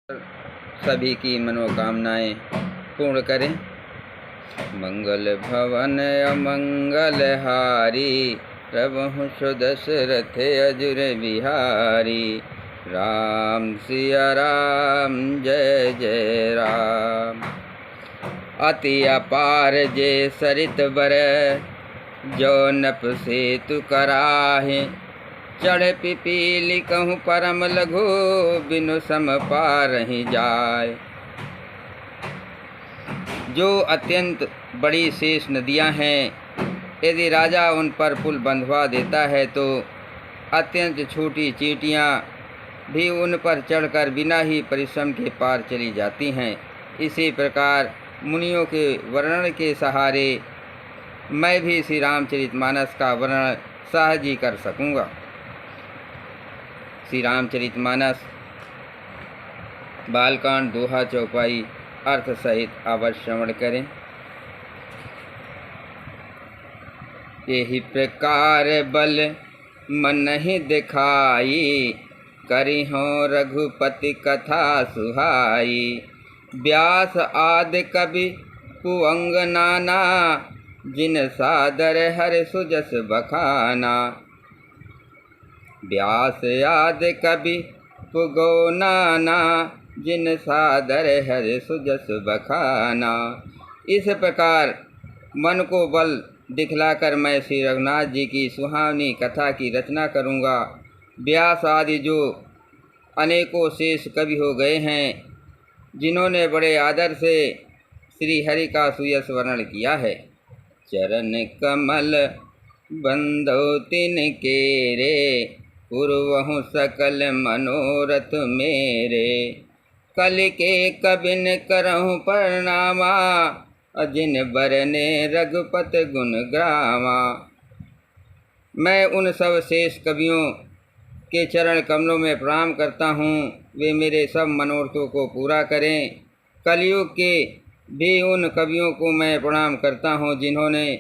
सभी की मनोकामनाएं पूर्ण करें। मंगल भवन अमंगल हारी, प्रभु सुदशरथ अजुर बिहारी। राम सिया राम जय जय राम। अति अपार जे सरित बर, जो नप सेतु कराहे। चढ़ पिपीली कहूँ परम लघु, बिनु सम पारहि जाय। जो अत्यंत बड़ी शेष नदियाँ हैं, यदि राजा उन पर पुल बंधवा देता है तो अत्यंत छोटी चींटियाँ भी उन पर चढ़कर बिना ही परिश्रम के पार चली जाती हैं। इसी प्रकार मुनियों के वर्णन के सहारे मैं भी श्री रामचरितमानस का वर्णन सहज ही कर सकूँगा। श्री रामचरितमानस बालकांड दोहा चौपाई अर्थ सहित अवश्य श्रवण करें। यही प्रकार बल मन ही दिखाई, करी हो रघुपति कथा सुहाई। व्यास आदि कवि कुअंग नाना, जिन सादर हर सुजस बखाना। व्यास आदि कवि पुगो नाना, जिन सादर हर सुजस बखाना। इस प्रकार मन को बल दिखलाकर मैं श्री रघुनाथ जी की सुहावनी कथा की रचना करूँगा। व्यास आदि जो अनेकों शेष कवि हो गए हैं, जिन्होंने बड़े आदर से श्री हरि का सुयस वर्णन किया है। चरण कमल बंधो तिन केरे, पूर्वहु सकल मनोरथ मेरे। कलि के कबिन करहु प्रणामा, जिन बरने रघुपत गुण ग्रामा। मैं उन सब शेष कवियों के चरण कमलों में प्रणाम करता हूँ, वे मेरे सब मनोरथों को पूरा करें। कलयुग के भी उन कवियों को मैं प्रणाम करता हूँ, जिन्होंने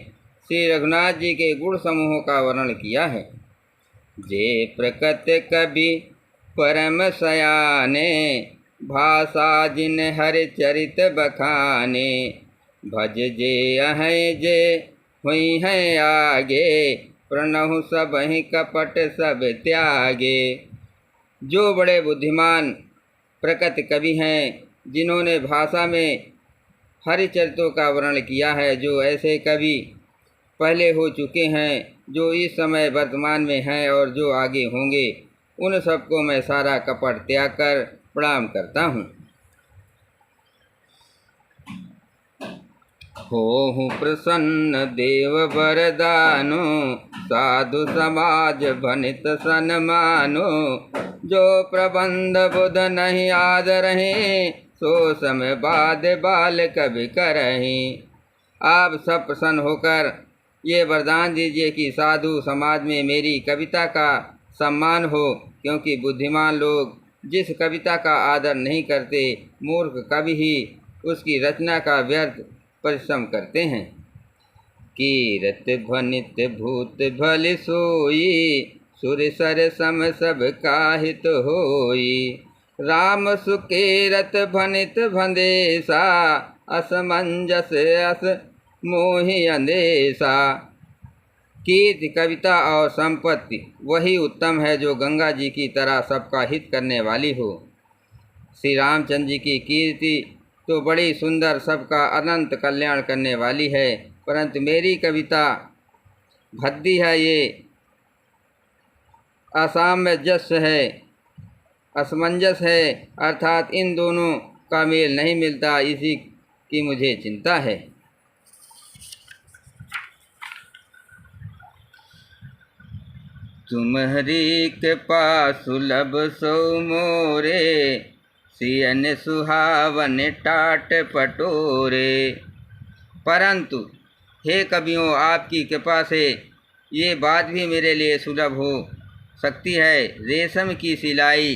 श्री रघुनाथ जी के गुण समूहों का वर्णन किया है। जे प्रकट कवि परम सयाने, भाषा जिन हरि चरित बखाने। भज जे अहै जे हुई हैं आगे, प्रणहु सब ही कपट सब त्यागे। जो बड़े बुद्धिमान प्रकट कवि हैं, जिन्होंने भाषा में हरिचरितों का वर्णन किया है। जो ऐसे कवि पहले हो चुके हैं, जो इस समय वर्तमान में हैं और जो आगे होंगे, उन सबको मैं सारा कपट त्याग कर प्रणाम करता हूँ। होहु प्रसन्न देव वरदानो, साधु समाज भनित सन्मानो। जो प्रबंध बुध नहीं आदरहि, सो समय बाद बाल कवि करहि। आप सब प्रसन्न होकर ये वरदान दीजिए कि साधु समाज में मेरी कविता का सम्मान हो, क्योंकि बुद्धिमान लोग जिस कविता का आदर नहीं करते, मूर्ख कवि ही उसकी रचना का व्यर्थ परिश्रम करते हैं। कीरत भनित भूत भल सोई, सुर सर सम सब काहित होई। राम सुकेरत भनित भंदेसा, असमंजस अस मोहि अंदेशा। कीर्ति कविता और संपत्ति वही उत्तम है जो गंगा जी की तरह सबका हित करने वाली हो। श्री रामचंद्र जी की कीर्ति तो बड़ी सुंदर, सबका अनंत कल्याण करने वाली है, परंतु मेरी कविता भद्दी है, ये असामंजस्य है, असमंजस है, अर्थात इन दोनों का मेल नहीं मिलता। इसी की मुझे चिंता है। तुम्हारी कृपा सुलभ सो मोरे, सियन सुहावन टाट पटोरे। परंतु हे कवियों, आपकी कृपा से ये बात भी मेरे लिए सुलभ हो सकती है। रेशम की सिलाई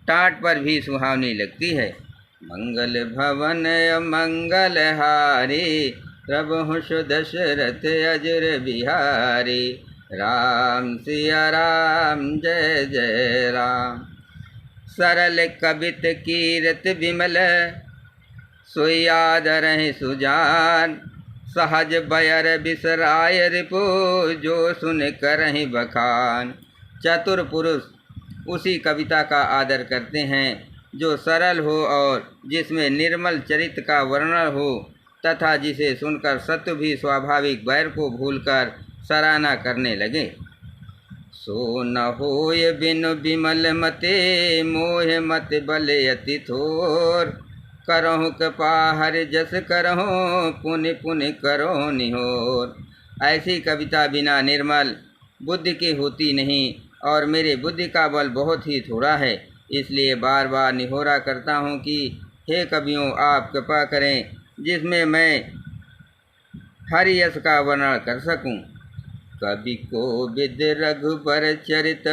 टाट पर भी सुहावनी लगती है। मंगल भवन मंगल हारी, प्रभु सुदशरथ अजुर बिहारी। राम सिया राम जय जय राम। सरल कबित कीरत विमल, सोई आदरहि सुजान, सहज बयर बिसराय रिपु, जो सुन करहि बखान। चतुर पुरुष उसी कविता का आदर करते हैं जो सरल हो और जिसमें निर्मल चरित्र का वर्णन हो, तथा जिसे सुनकर सत्व भी स्वाभाविक बैर को भूलकर सराहना करने लगे। सो न होय बिनु विमल मते, मोह मत बल अति थोर, करहु कृपा हरि जस करहु, पुनि पुनि करो निहोर। ऐसी कविता बिना निर्मल बुद्धि की होती नहीं, और मेरे बुद्धि का बल बहुत ही थोड़ा है, इसलिए बार बार निहोरा करता हूँ कि हे कवियों, आप कृपा करें जिसमें मैं हरि यश का वर्णन कर सकूं। कवि को विद रघुबर चरित,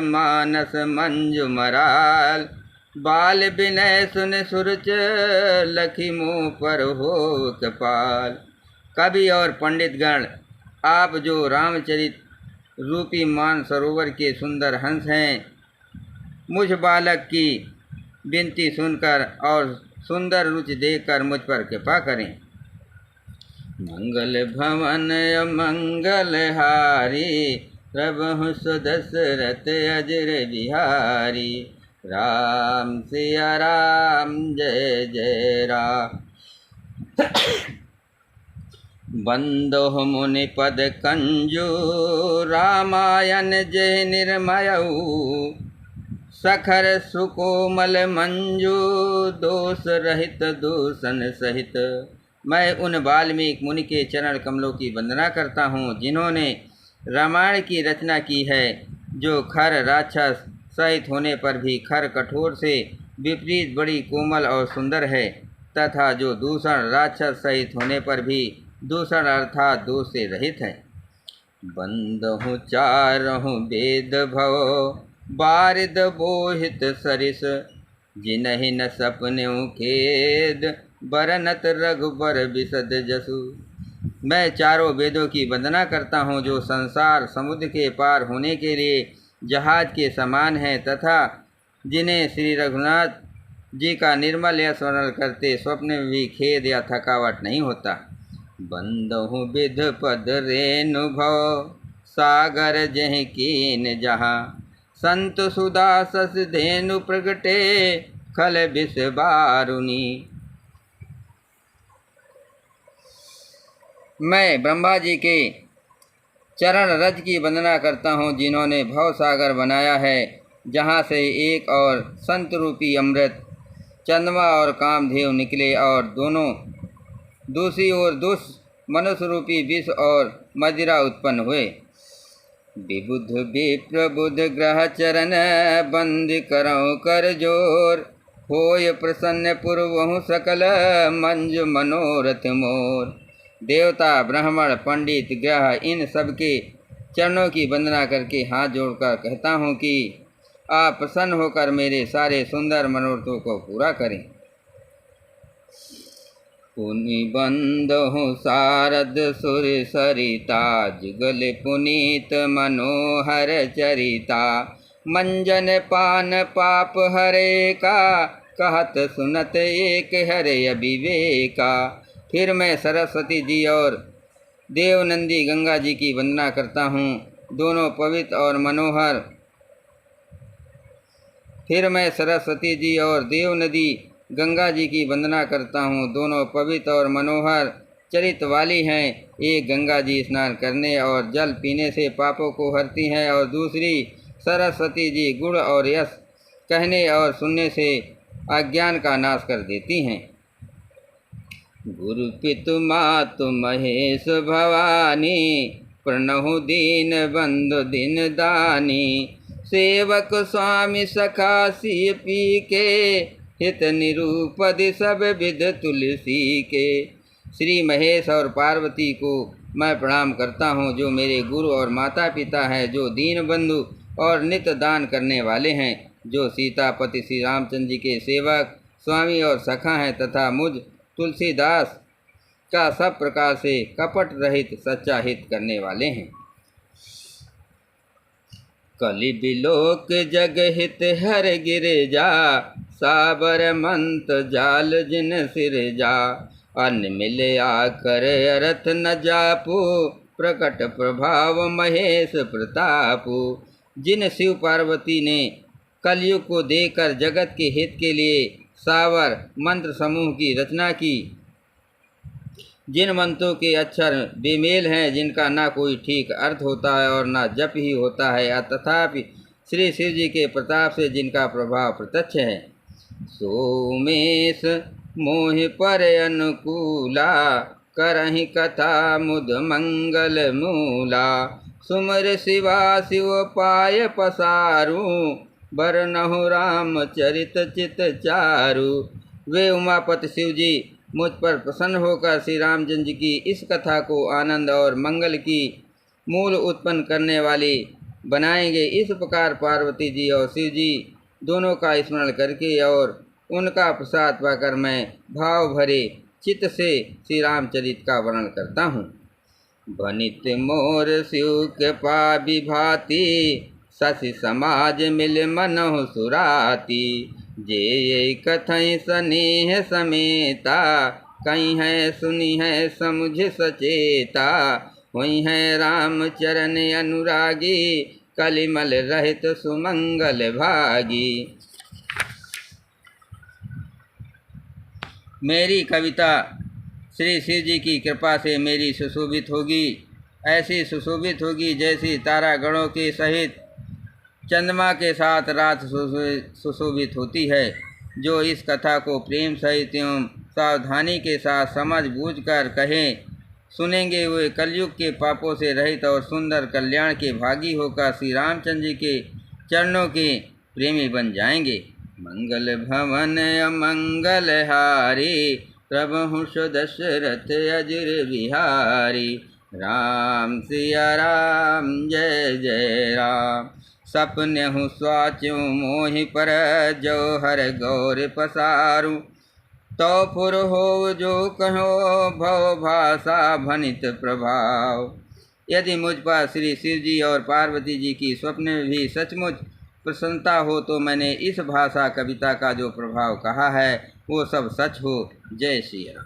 मानस मंजु मराल, बाल विनय सुन सुरुच, लखी मुँह पर हो कपाल। कवि और पंडित गण, आप जो रामचरित रूपी मान सरोवर के सुंदर हंस हैं, मुझ बालक की विनती सुनकर और सुंदर रुचि देखकर मुझ पर कृपा करें। मंगल भवन मंगल हारी, प्रभु सुदशरथ अजर बिहारी, राम सिया राम जय जय राम। बंदो मुनि पद कंजू, रामायण जय निर्मयऊ, सखर सुकोमल मंजू, दोष रहित दूषण सहित। मैं उन वाल्मीकि मुनि के चरण कमलों की वंदना करता हूँ जिन्होंने रामायण की रचना की है, जो खर राक्षस सहित होने पर भी खर कठोर से विपरीत बड़ी कोमल और सुंदर है, तथा जो दूषण राक्षस सहित होने पर भी दूषण अर्थात दोष से रहित है। बंदहु चारहु वेद भव, बारिद बोहित सरिस, जिनहि न सपनेउ खेद, बरनत रघुबर बिसद जसु। मैं चारों वेदों की वंदना करता हूँ जो संसार समुद्र के पार होने के लिए जहाज के समान है, तथा जिन्हें श्री रघुनाथ जी का निर्मल यश वर्णन करते स्वप्न में भी खेद या थकावट नहीं होता। बंदहु विध पद रेणु भव, सागर जह कीन जहाँ, संत सुधा सस धेनु प्रगटे, खल विष बारुनी। मैं ब्रह्मा जी के चरण रज की वंदना करता हूँ जिन्होंने भव सागर बनाया है, जहाँ से एक और संत रूपी अमृत, चंद्रमा और कामधेव निकले, और दोनों दूसरी ओर मनुष्य रूपी विष और मदिरा उत्पन्न हुए। विबुध विप्रबुध ग्रह चरण, बंद करौ कर जोर, होय प्रसन्न पुरवहु सकल, मंजु मनोरथ मोर। देवता ब्राह्मण पंडित ग्रह इन सब के चरणों की वंदना करके हाथ जोड़कर कहता हूँ कि आप प्रसन्न होकर मेरे सारे सुंदर मनोरथों को पूरा करें। पुनि बंदहु शारद सुर सरिता, जुगल पुनीत मनोहर चरिता, मंजन पान पाप हरे का, कहत सुनत एक हरे अविवेका। फिर मैं सरस्वती जी और देवनंदी गंगा जी की वंदना करता हूँ, दोनों पवित्र और मनोहर। फिर मैं सरस्वती जी और देवनदी गंगा जी की वंदना करता हूँ, दोनों पवित्र और मनोहर चरित्र वाली हैं। एक गंगा जी स्नान करने और जल पीने से पापों को हरती हैं, और दूसरी सरस्वती जी गुण और यश कहने और सुनने से अज्ञान का नाश कर देती हैं। गुरु पितु मातु महेश भवानी, प्रणहु दीन बंधु दिन दानी, सेवक स्वामी सखा सिय पी के, हित निरूपधि सब विध तुलसी के। श्री महेश और पार्वती को मैं प्रणाम करता हूँ, जो मेरे गुरु और माता पिता हैं, जो दीन बंधु और नित्य दान करने वाले हैं, जो सीतापति श्री रामचंद्र जी के सेवक स्वामी और सखा हैं, तथा मुझ तुलसीदास का सब प्रकार से कपट रहित सच्चा हित करने वाले हैं। कलि बिलोक जग हित हर गिरजा, साबर मंत जाल जिन सिरजा। अन्न मिले आकर अरथ न जापू, प्रकट प्रभाव महेश प्रतापु। जिन शिव पार्वती ने कलयुग को देखकर जगत के हित के लिए सावर मंत्र समूह की रचना की, जिन मंत्रों के अक्षर बेमेल हैं, जिनका ना कोई ठीक अर्थ होता है और ना जप ही होता है, तथापि श्री शिव जी के प्रताप से जिनका प्रभाव प्रत्यक्ष है। सोमेश मोहि पर अनुकूला, करहि कथा मुद मंगल मूला। सुमर शिवा शिव पाय पसारू, बरनहु राम चरित चित चारु। वे उमापति शिव जी मुझ पर प्रसन्न होकर श्री रामचंद्र जी की इस कथा को आनंद और मंगल की मूल उत्पन्न करने वाली बनाएंगे। इस प्रकार पार्वती जी और शिव जी दोनों का स्मरण करके और उनका प्रसाद पाकर मैं भाव भरे चित्त से श्री रामचरित का वर्णन करता हूँ। भनित मोर शिव कृपा विभाति, शशि समाज मिल मनहु सुराती। जे कथई स्नेह समेता, कहीं है सुनी है समुझ सचेता। हुई है राम चरण अनुरागी, कलिमल रहित सुमंगल भागी। मेरी कविता श्री शिव जी की कृपा से मेरी सुशोभित होगी, ऐसी सुशोभित होगी जैसी तारागणों के सहित चंद्रमा के साथ रात सुशोभित होती है। जो इस कथा को प्रेम सहित एवं सावधानी के साथ समझ बूझ कर कहें सुनेंगे, वे कलयुग के पापों से रहित और सुंदर कल्याण के भागी होकर श्री रामचंद्र जी के चरणों के प्रेमी बन जाएंगे। मंगल भवन अमंगल हारी, प्रभु दशरथ अजर बिहारी। राम सिया राम जय जय राम। सपनेहु स्वाच्यु मोहि पर, जो हर गौर पसारू। तो फुर हो जो कहो भव भाषा भनित प्रभाव। यदि मुझ पर श्री शिव जी और पार्वती जी की स्वप्न में भी सचमुच प्रसन्नता हो, तो मैंने इस भाषा कविता का जो प्रभाव कहा है वो सब सच हो। जय श्री राम।